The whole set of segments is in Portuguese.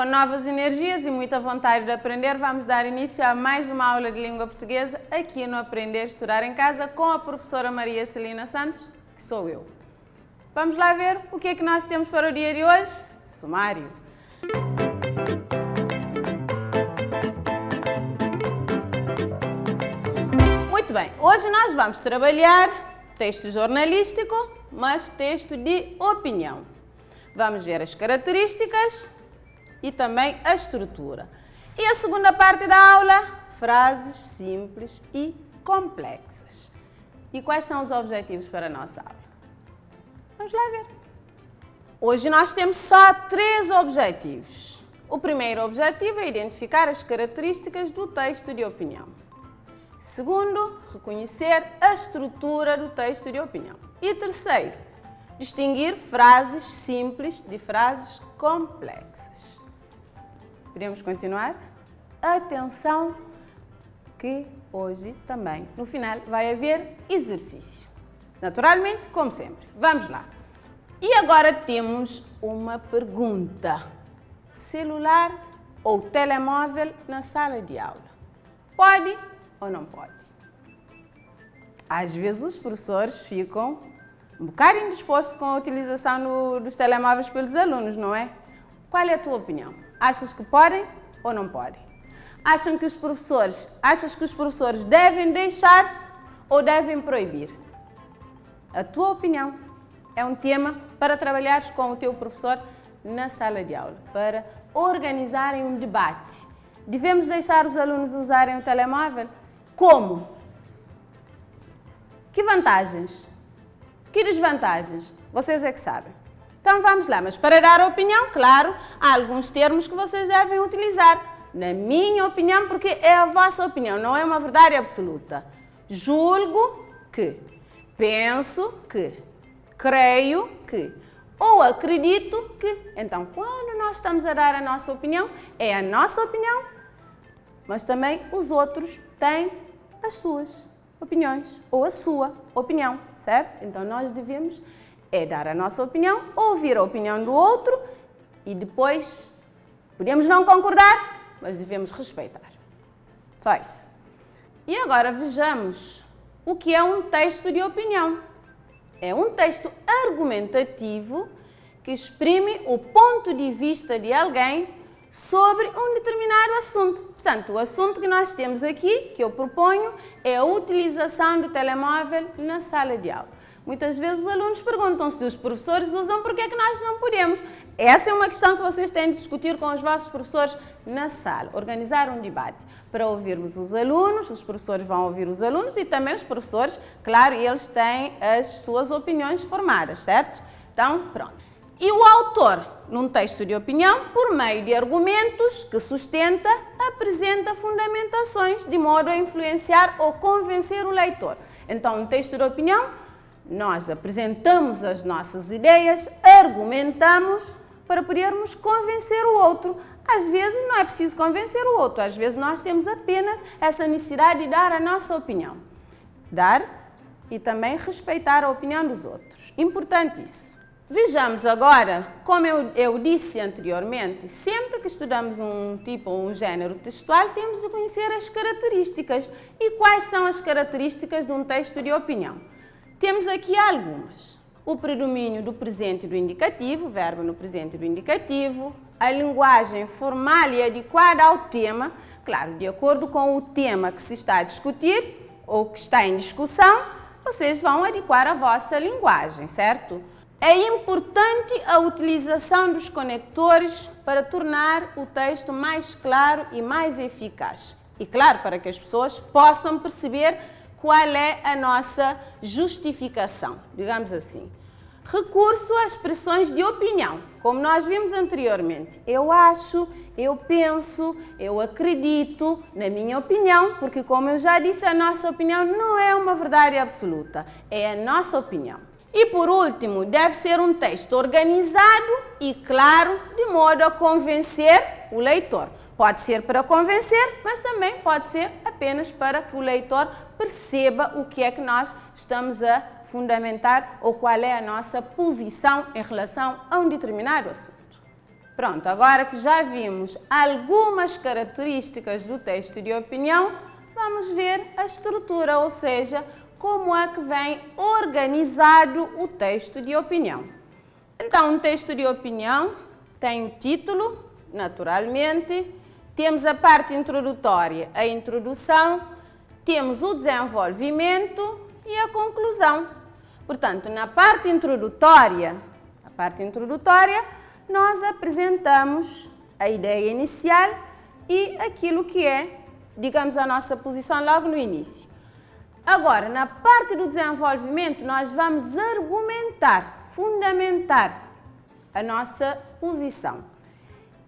Com novas energias e muita vontade de aprender, vamos dar início a mais uma aula de língua portuguesa aqui no Aprender a Estudar em Casa com a professora Maria Celina Santos, que sou eu. Vamos lá ver o que é que nós temos para o dia de hoje? Sumário. Muito bem, hoje nós vamos trabalhar texto jornalístico, mas texto de opinião. Vamos ver as características e também a estrutura. E a segunda parte da aula, frases simples e complexas. E quais são os objetivos para a nossa aula? Vamos lá ver. Hoje nós temos só 3 objetivos. O primeiro objetivo é identificar as características do texto de opinião. Segundo, reconhecer a estrutura do texto de opinião. E terceiro, distinguir frases simples de frases complexas. Podemos continuar? Atenção que hoje também, no final, vai haver exercício. Naturalmente, como sempre. Vamos lá. E agora temos uma pergunta. Celular ou telemóvel na sala de aula? Pode ou não pode? Às vezes os professores ficam um bocado indispostos com a utilização dos telemóveis pelos alunos, não é? Qual é a tua opinião? Achas que podem ou não podem? Achas que os professores devem deixar ou devem proibir? A tua opinião é um tema para trabalhares com o teu professor na sala de aula, para organizarem um debate. Devemos deixar os alunos usarem o telemóvel? Como? Que vantagens? Que desvantagens? Vocês é que sabem. Então vamos lá, mas para dar a opinião, claro, há alguns termos que vocês devem utilizar. Na minha opinião, porque é a vossa opinião, não é uma verdade absoluta. Julgo que, penso que, creio que, ou acredito que. Então, quando nós estamos a dar a nossa opinião, é a nossa opinião, mas também os outros têm as suas opiniões, ou a sua opinião, certo? Então nós devemos dar a nossa opinião, ouvir a opinião do outro e depois podemos não concordar, mas devemos respeitar. Só isso. E agora vejamos o que é um texto de opinião. É um texto argumentativo que exprime o ponto de vista de alguém sobre um determinado assunto. Portanto, o assunto que nós temos aqui, que eu proponho, é a utilização do telemóvel na sala de aula. Muitas vezes os alunos perguntam se os professores usam, por que é que nós não podemos? Essa é uma questão que vocês têm de discutir com os vossos professores na sala. Organizar um debate para ouvirmos os alunos, os professores vão ouvir os alunos e também os professores, claro, eles têm as suas opiniões formadas, certo? Então, pronto. E o autor, num texto de opinião, por meio de argumentos que sustenta, apresenta fundamentações de modo a influenciar ou convencer o leitor. Então, um texto de opinião, nós apresentamos as nossas ideias, argumentamos para podermos convencer o outro. Às vezes não é preciso convencer o outro, às vezes nós temos apenas essa necessidade de dar a nossa opinião. Dar e também respeitar a opinião dos outros. Importante isso. Vejamos agora, como eu disse anteriormente, sempre que estudamos um tipo ou um género textual, temos de conhecer as características. E quais são as características de um texto de opinião? Temos aqui algumas. O predomínio do presente e do indicativo, verbo no presente e do indicativo, a linguagem formal e adequada ao tema, claro, de acordo com o tema que se está a discutir ou que está em discussão, vocês vão adequar a vossa linguagem, certo? É importante a utilização dos conectores para tornar o texto mais claro e mais eficaz. E claro, para que as pessoas possam perceber qual é a nossa justificação, digamos assim. Recurso a expressões de opinião, como nós vimos anteriormente. Eu acho, eu penso, eu acredito, na minha opinião, porque como eu já disse, a nossa opinião não é uma verdade absoluta, é a nossa opinião. E por último, deve ser um texto organizado e claro, de modo a convencer o leitor. Pode ser para convencer, mas também pode ser apenas para que o leitor perceba o que é que nós estamos a fundamentar ou qual é a nossa posição em relação a um determinado assunto. Pronto, agora que já vimos algumas características do texto de opinião, vamos ver a estrutura, ou seja, como é que vem organizado o texto de opinião. Então, um texto de opinião tem o título, naturalmente, temos a parte introdutória, a introdução, temos o desenvolvimento e a conclusão. Portanto, na parte introdutória, nós apresentamos a ideia inicial e aquilo que é, digamos, a nossa posição logo no início. Agora, na parte do desenvolvimento, nós vamos argumentar, fundamentar a nossa posição.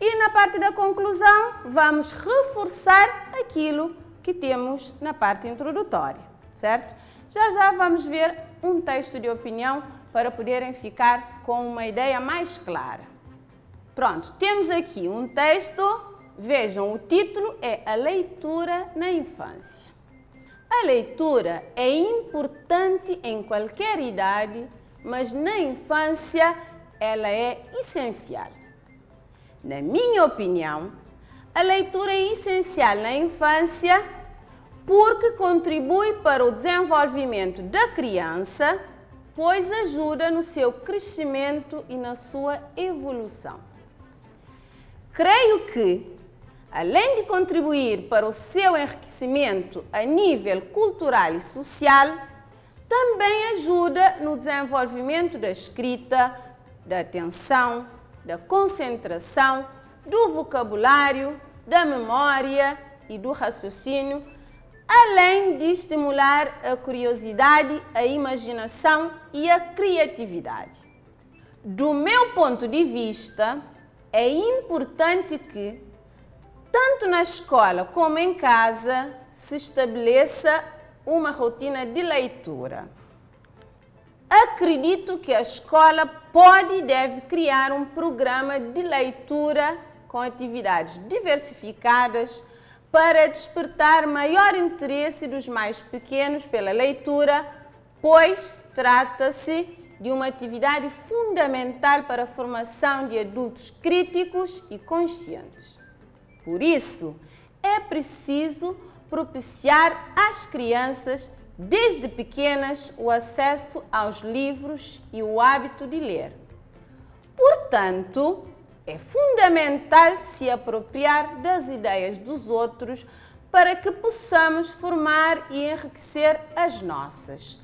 E na parte da conclusão, vamos reforçar aquilo que temos na parte introdutória, certo? Já vamos ver um texto de opinião para poderem ficar com uma ideia mais clara. Pronto, temos aqui um texto, vejam, o título é A Leitura na Infância. A leitura é importante em qualquer idade, mas na infância ela é essencial. Na minha opinião, a leitura é essencial na infância porque contribui para o desenvolvimento da criança, pois ajuda no seu crescimento e na sua evolução. Creio que, além de contribuir para o seu enriquecimento a nível cultural e social, também ajuda no desenvolvimento da escrita, da atenção, da concentração, do vocabulário, da memória e do raciocínio, além de estimular a curiosidade, a imaginação e a criatividade. Do meu ponto de vista, é importante que, tanto na escola como em casa, se estabeleça uma rotina de leitura. Acredito que a escola pode e deve criar um programa de leitura com atividades diversificadas para despertar maior interesse dos mais pequenos pela leitura, pois trata-se de uma atividade fundamental para a formação de adultos críticos e conscientes. Por isso, é preciso propiciar às crianças, desde pequenas, o acesso aos livros e o hábito de ler. Portanto, é fundamental se apropriar das ideias dos outros para que possamos formar e enriquecer as nossas.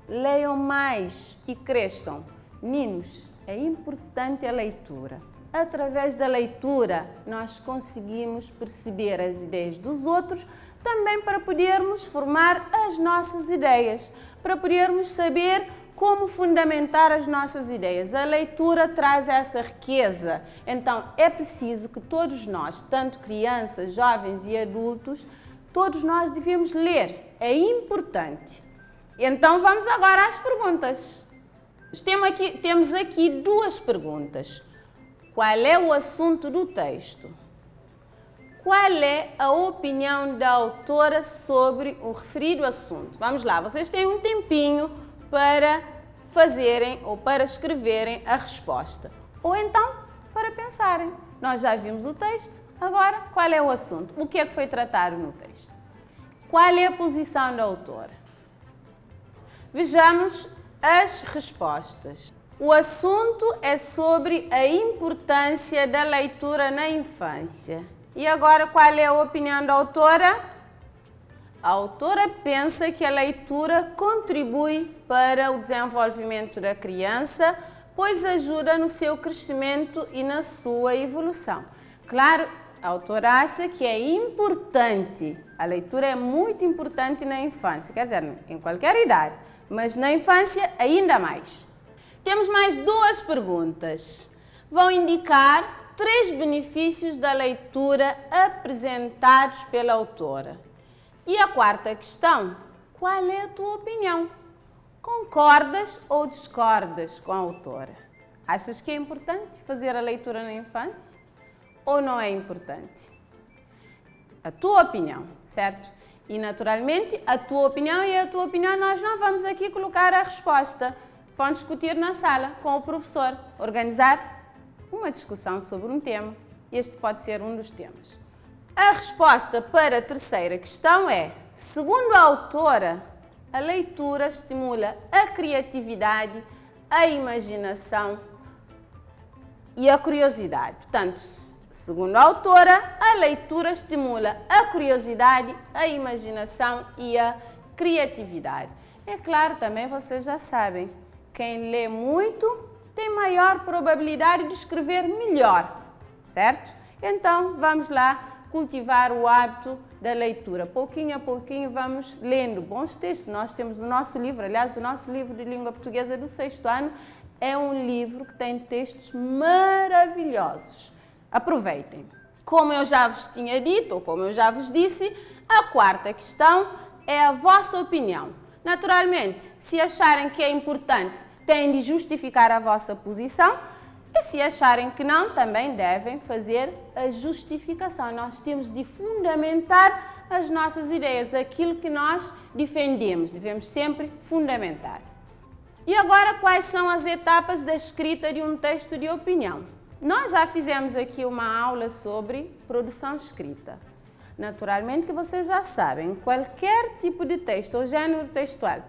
Leiam mais e cresçam. Meninos, é importante a leitura. Através da leitura, nós conseguimos perceber as ideias dos outros, também para podermos formar as nossas ideias, para podermos saber como fundamentar as nossas ideias. A leitura traz essa riqueza. Então, é preciso que todos nós, tanto crianças, jovens e adultos, todos nós devemos ler. É importante. Então, vamos agora às perguntas. Temos aqui duas perguntas. Qual é o assunto do texto? Qual é a opinião da autora sobre o referido assunto? Vamos lá, vocês têm um tempinho para fazerem ou para escreverem a resposta. Ou então, para pensarem. Nós já vimos o texto, agora qual é o assunto? O que é que foi tratado no texto? Qual é a posição da autora? Vejamos as respostas. O assunto é sobre a importância da leitura na infância. E agora, qual é a opinião da autora? A autora pensa que a leitura contribui para o desenvolvimento da criança, pois ajuda no seu crescimento e na sua evolução. Claro, a autora acha que é importante, a leitura é muito importante na infância, quer dizer, em qualquer idade, mas na infância ainda mais. Temos mais duas perguntas. Vão indicar 3 benefícios da leitura apresentados pela autora. E a quarta questão, qual é a tua opinião? Concordas ou discordas com a autora? Achas que é importante fazer a leitura na infância ou não é importante? A tua opinião, certo? E naturalmente, a tua opinião e a tua opinião nós não vamos aqui colocar a resposta. Vão discutir na sala com o professor, organizar um uma discussão sobre um tema. Este pode ser um dos temas. A resposta para a terceira questão é: segundo a autora, a leitura estimula a criatividade, a imaginação e a curiosidade. Portanto, segundo a autora, a leitura estimula a curiosidade, a imaginação e a criatividade. É claro, também vocês já sabem, quem lê muito tem maior probabilidade de escrever melhor, certo? Então, vamos lá cultivar o hábito da leitura. Pouquinho a pouquinho vamos lendo bons textos. Nós temos o nosso livro, aliás, o nosso livro de língua portuguesa do 6º ano é um livro que tem textos maravilhosos. Aproveitem. Como eu já vos tinha dito, ou como eu já vos disse, a quarta questão é a vossa opinião. Naturalmente, se acharem que é importante, têm de justificar a vossa posição. E se acharem que não, também devem fazer a justificação. Nós temos de fundamentar as nossas ideias, aquilo que nós defendemos. Devemos sempre fundamentar. E agora, quais são as etapas da escrita de um texto de opinião? Nós já fizemos aqui uma aula sobre produção escrita. Naturalmente que vocês já sabem, qualquer tipo de texto ou gênero textual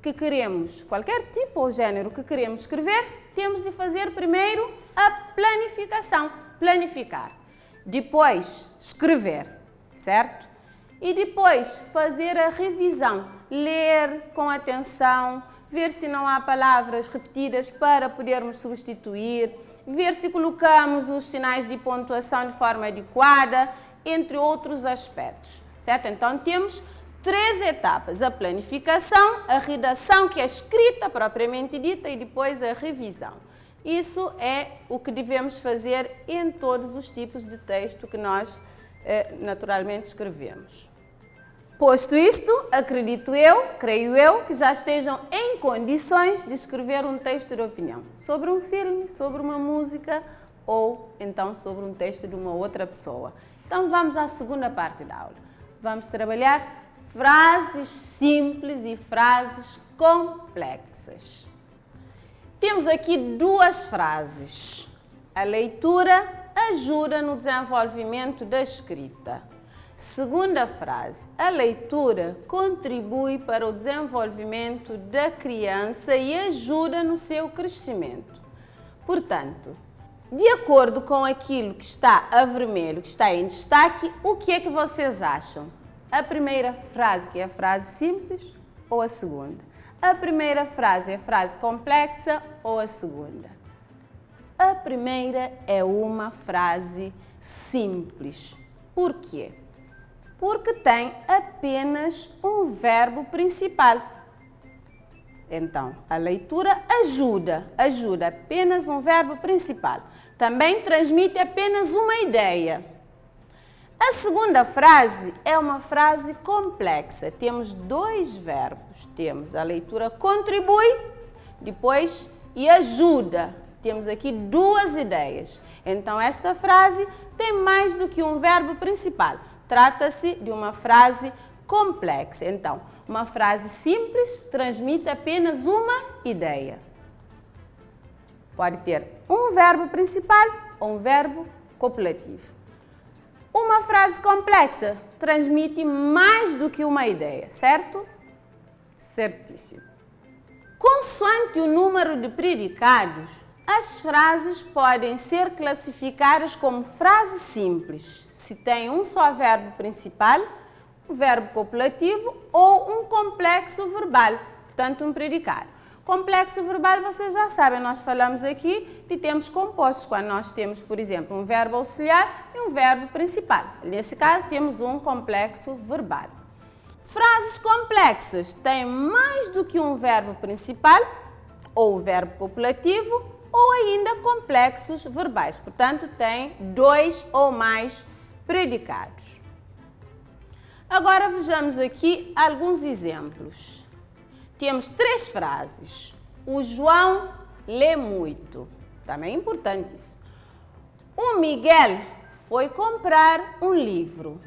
que queremos, qualquer tipo ou gênero que queremos escrever, temos de fazer primeiro a planificação, planificar. Depois, escrever, certo? E depois, fazer a revisão, ler com atenção, ver se não há palavras repetidas para podermos substituir, ver se colocamos os sinais de pontuação de forma adequada, entre outros aspectos, certo? Então, temos 3 etapas: a planificação, a redação, que é a escrita propriamente dita, e depois a revisão. Isso é o que devemos fazer em todos os tipos de texto que nós naturalmente escrevemos. Posto isto, acredito eu, creio eu, que já estejam em condições de escrever um texto de opinião sobre um filme, sobre uma música ou então sobre um texto de uma outra pessoa. Então vamos à segunda parte da aula. Vamos trabalhar frases simples e frases complexas. Temos aqui 2 frases. A leitura ajuda no desenvolvimento da escrita. Segunda frase, a leitura contribui para o desenvolvimento da criança e ajuda no seu crescimento. Portanto, de acordo com aquilo que está a vermelho, que está em destaque, o que é que vocês acham? A primeira frase, que é a frase simples, ou a segunda? A primeira frase é a frase complexa ou a segunda? A primeira é uma frase simples. Por quê? Porque tem apenas um verbo principal. Então, a leitura ajuda apenas um verbo principal. Também transmite apenas uma ideia. A segunda frase é uma frase complexa. Temos 2 verbos. Temos a leitura contribui, depois e ajuda. Temos aqui 2 ideias. Então, esta frase tem mais do que um verbo principal. Trata-se de uma frase complexa. Então, uma frase simples transmite apenas uma ideia. Pode ter um verbo principal ou um verbo copulativo. Uma frase complexa transmite mais do que uma ideia, certo? Certíssimo. Consoante o número de predicados, as frases podem ser classificadas como frase simples, se tem um só verbo principal, um verbo copulativo ou um complexo verbal, portanto um predicado. Complexo verbal, vocês já sabem, nós falamos aqui de tempos compostos, quando nós temos, por exemplo, um verbo auxiliar e um verbo principal. Nesse caso, temos um complexo verbal. Frases complexas têm mais do que um verbo principal, ou verbo copulativo, ou ainda complexos verbais. Portanto, têm 2 ou mais predicados. Agora, vejamos aqui alguns exemplos. Temos 3 frases. O João lê muito. Também é importante isso. O Miguel foi comprar um livro.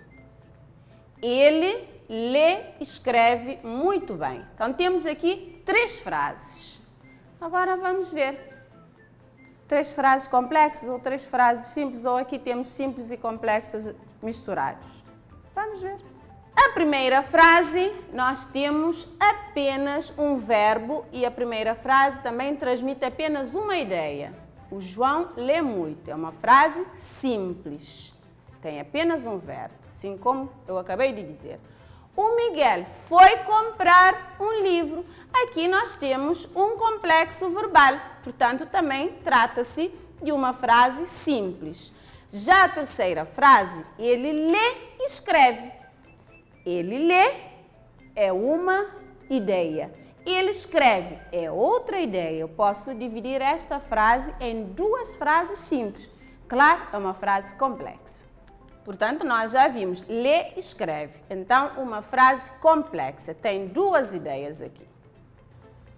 Ele lê e escreve muito bem. Então, temos aqui 3 frases. Agora, vamos ver. 3 frases complexas ou 3 frases simples, ou aqui temos simples e complexas misturados. Vamos ver. A primeira frase, nós temos apenas um verbo e a primeira frase também transmite apenas uma ideia. O João lê muito. É uma frase simples. Tem apenas um verbo, assim como eu acabei de dizer. O Miguel foi comprar um livro. Aqui nós temos um complexo verbal, portanto também trata-se de uma frase simples. Já a terceira frase, ele lê e escreve. Ele lê é uma ideia. Ele escreve é outra ideia. Eu posso dividir esta frase em 2 frases simples. Claro, é uma frase complexa. Portanto, nós já vimos lê e escreve. Então, uma frase complexa. Tem 2 ideias aqui.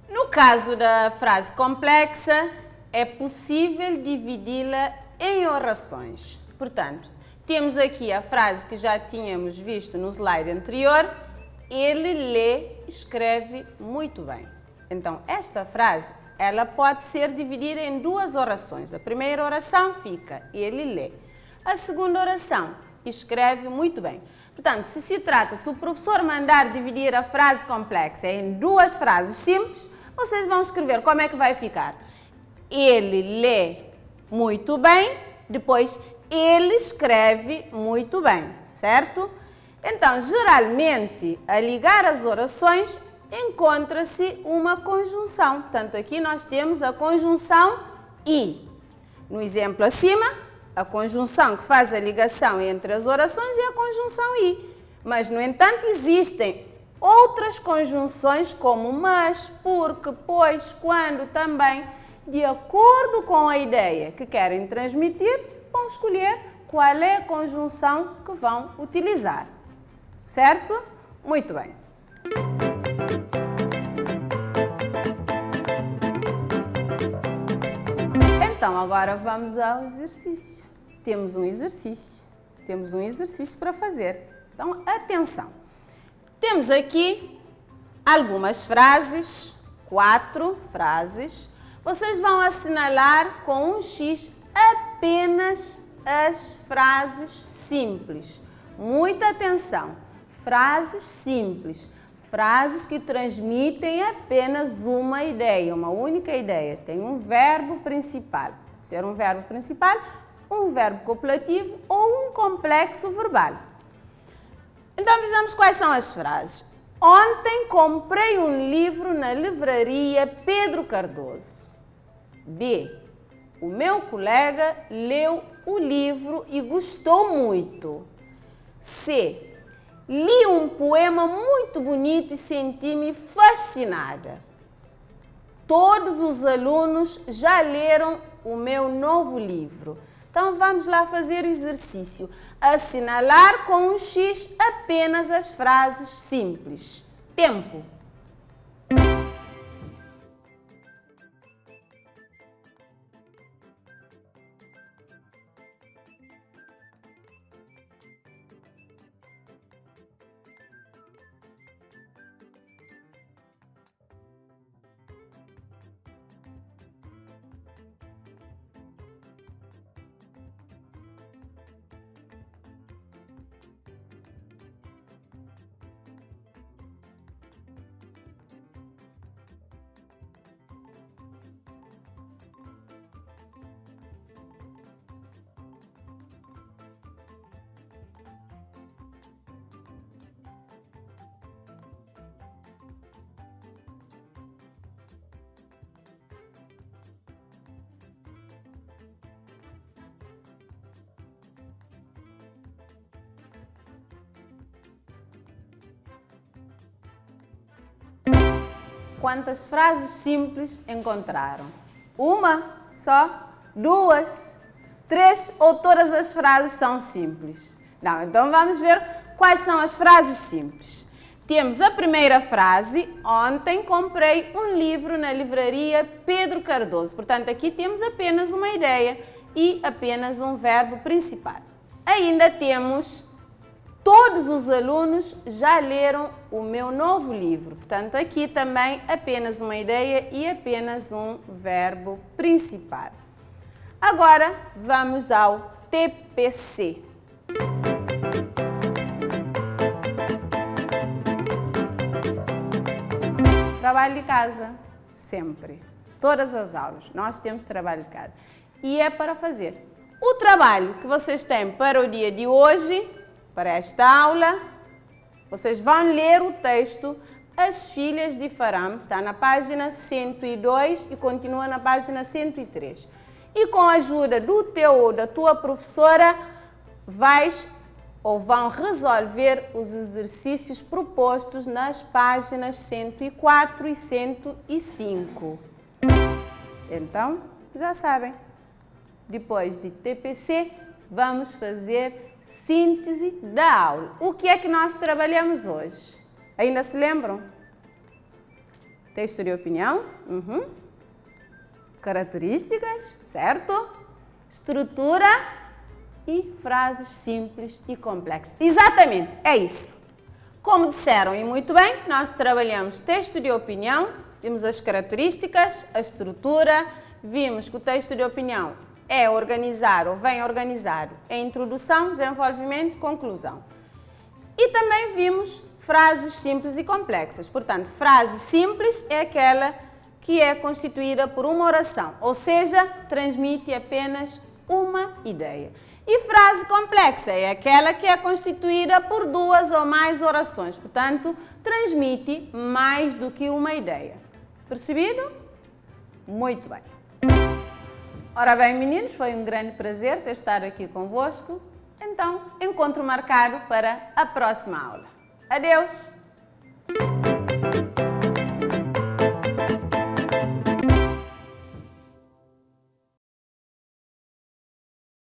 No caso da frase complexa, é possível dividi-la em orações. Portanto, temos aqui a frase que já tínhamos visto no slide anterior. Ele lê e escreve muito bem. Então, esta frase, ela pode ser dividida em 2 orações. A primeira oração fica, ele lê. A segunda oração, escreve muito bem. Portanto, se o professor mandar dividir a frase complexa em 2 frases simples, vocês vão escrever como é que vai ficar. Ele lê muito bem, depois ele escreve muito bem, certo? Então, geralmente, a ligar as orações, encontra-se uma conjunção. Portanto, aqui nós temos a conjunção e. No exemplo acima, a conjunção que faz a ligação entre as orações é a conjunção e. Mas, no entanto, existem outras conjunções como mas, porque, pois, quando, também. De acordo com a ideia que querem transmitir, vão escolher qual é a conjunção que vão utilizar. Certo? Muito bem. Então, agora vamos ao exercício. Temos um exercício para fazer. Então, atenção. Temos aqui algumas frases, 4 frases. Vocês vão assinalar com um X apenas as frases simples. Muita atenção. Frases simples. Frases que transmitem apenas uma ideia, uma única ideia. Tem um verbo principal. Pode ser um verbo principal, um verbo copulativo ou um complexo verbal. Então, vejamos quais são as frases. Ontem comprei um livro na livraria Pedro Cardoso. B. O meu colega leu o livro e gostou muito. C. Li um poema muito bonito e senti-me fascinada. Todos os alunos já leram o meu novo livro. Então, vamos lá fazer o exercício. Assinalar com um X apenas as frases simples. Tempo. Quantas frases simples encontraram? Uma só? 2? 3? Ou todas as frases são simples? Não, então vamos ver quais são as frases simples. Temos a primeira frase, ontem comprei um livro na livraria Pedro Cardoso. Portanto, aqui temos apenas uma ideia e apenas um verbo principal. Ainda temos todos os alunos já leram o meu novo livro. Portanto, aqui também apenas uma ideia e apenas um verbo principal. Agora vamos ao TPC. Trabalho de casa, sempre. Todas as aulas, nós temos trabalho de casa. E é para fazer. O trabalho que vocês têm para o dia de hoje, para esta aula, vocês vão ler o texto As Filhas de Farão, está na página 102 e continua na página 103. E com a ajuda do teu ou da tua professora, vão resolver os exercícios propostos nas páginas 104 e 105. Então, já sabem, depois de TPC, vamos fazer síntese da aula. O que é que nós trabalhamos hoje? Ainda se lembram? Texto de opinião? Características, certo? Estrutura e frases simples e complexas. Exatamente, é isso. Como disseram e muito bem, nós trabalhamos texto de opinião, vimos as características, a estrutura, vimos que o texto de opinião é organizar ou vem organizado em introdução, desenvolvimento, conclusão. E também vimos frases simples e complexas. Portanto, frase simples é aquela que é constituída por uma oração, ou seja, transmite apenas uma ideia. E frase complexa é aquela que é constituída por duas ou mais orações, portanto, transmite mais do que uma ideia. Percebido? Muito bem. Ora bem, meninos, foi um grande prazer ter estado aqui convosco. Então, encontro marcado para a próxima aula. Adeus!